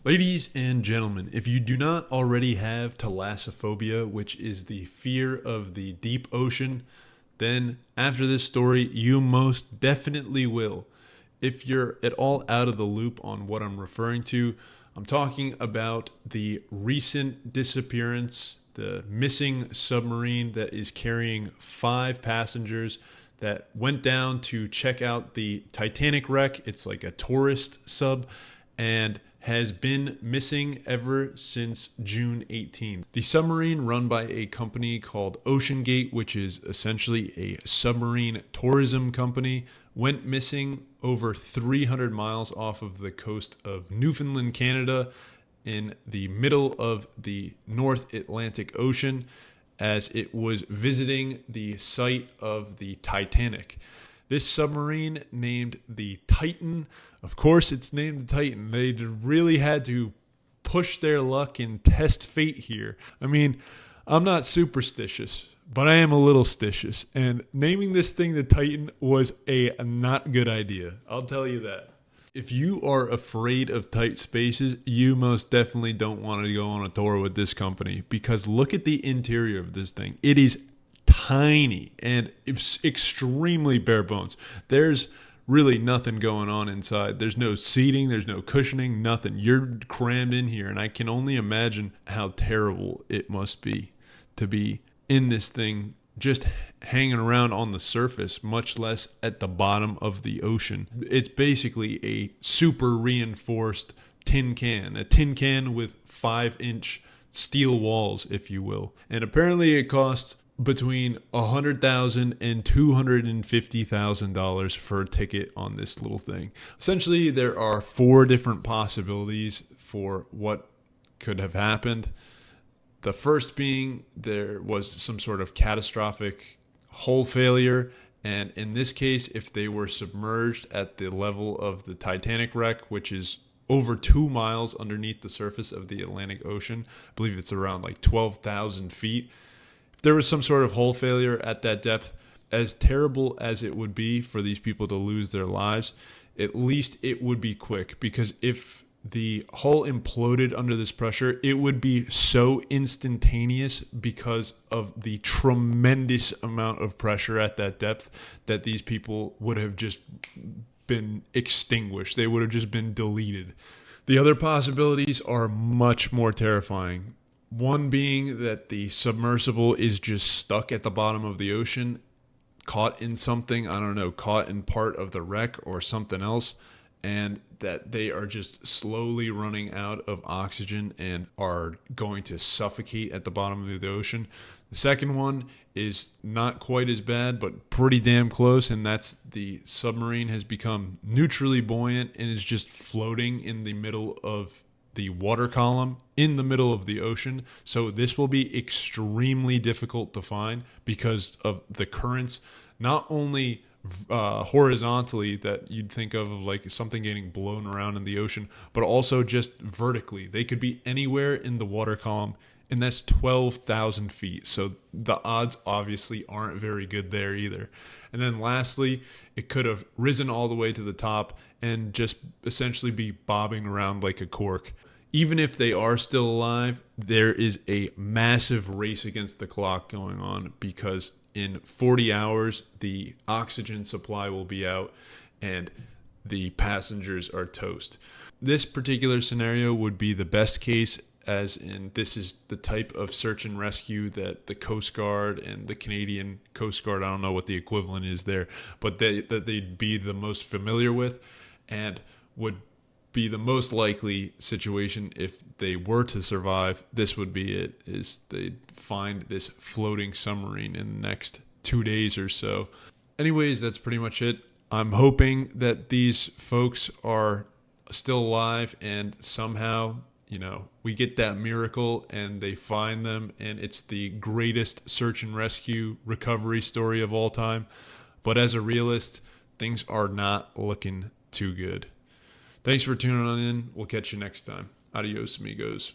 Ladies and gentlemen, if you do not already have thalassophobia, which is the fear of the deep ocean, then after this story, you most definitely will. If you're at all out of the loop on what I'm referring to, I'm talking about the recent disappearance, the missing submarine that is carrying 5 passengers that went down to check out the Titanic wreck. It's like a tourist sub and has been missing ever since June 18th. The submarine, run by a company called OceanGate, which is essentially a submarine tourism company, went missing over 300 miles off of the coast of Newfoundland, Canada, in the middle of the North Atlantic Ocean, as it was visiting the site of the Titanic. This submarine, named the Titan, of course it's named the Titan. They really had to push their luck and test fate here. I mean, I'm not superstitious, but I am a little stitious. And naming this thing the Titan was a not good idea. I'll tell you that. If you are afraid of tight spaces, you most definitely don't want to go on a tour with this company, because look at the interior of this thing. It is tiny and it's extremely bare bones. There's really nothing going on inside. There's no seating, there's no cushioning, nothing. You're crammed in here, and I can only imagine how terrible it must be to be in this thing, just hanging around on the surface, much less at the bottom of the ocean. It's basically a super reinforced tin can, a tin can with 5-inch steel walls, if you will. And apparently it costs between $100,000 and $250,000 for a ticket on this little thing. Essentially, there are 4 different possibilities for what could have happened. The first being there was some sort of catastrophic hull failure, and in this case, if they were submerged at the level of the Titanic wreck, which is over 2 miles underneath the surface of the Atlantic Ocean, I believe it's around like 12,000 feet. If there was some sort of hull failure at that depth, as terrible as it would be for these people to lose their lives, at least it would be quick, because if the hull imploded under this pressure, it would be so instantaneous because of the tremendous amount of pressure at that depth that these people would have just been extinguished. They would have just been deleted. The other possibilities are much more terrifying. One being that the submersible is just stuck at the bottom of the ocean, caught in something, I don't know, caught in part of the wreck or something else, and that they are just slowly running out of oxygen and are going to suffocate at the bottom of the ocean. The second one is not quite as bad, but pretty damn close, and that's the submarine has become neutrally buoyant and is just floating in the middle of the water column in the middle of the ocean. So this will be extremely difficult to find because of the currents, not only horizontally that you'd think of like something getting blown around in the ocean, but also just vertically. They could be anywhere in the water column, and that's 12,000 feet. So the odds obviously aren't very good there either. And then lastly, it could have risen all the way to the top and just essentially be bobbing around like a cork. Even if they are still alive, there is a massive race against the clock going on, because in 40 hours, the oxygen supply will be out and the passengers are toast. This particular scenario would be the best case, as in this is the type of search and rescue that the Coast Guard and the Canadian Coast Guard, I don't know what the equivalent is there, but that they'd be the most familiar with and would be the most likely situation if they were to survive. This would be it, is they'd find this floating submarine in the next 2 days or so. Anyways, that's pretty much it. I'm hoping that these folks are still alive and somehow, we get that miracle and they find them and it's the greatest search and rescue recovery story of all time. But as a realist, things are not looking too good. Thanks for tuning on in. We'll catch you next time. Adios, amigos.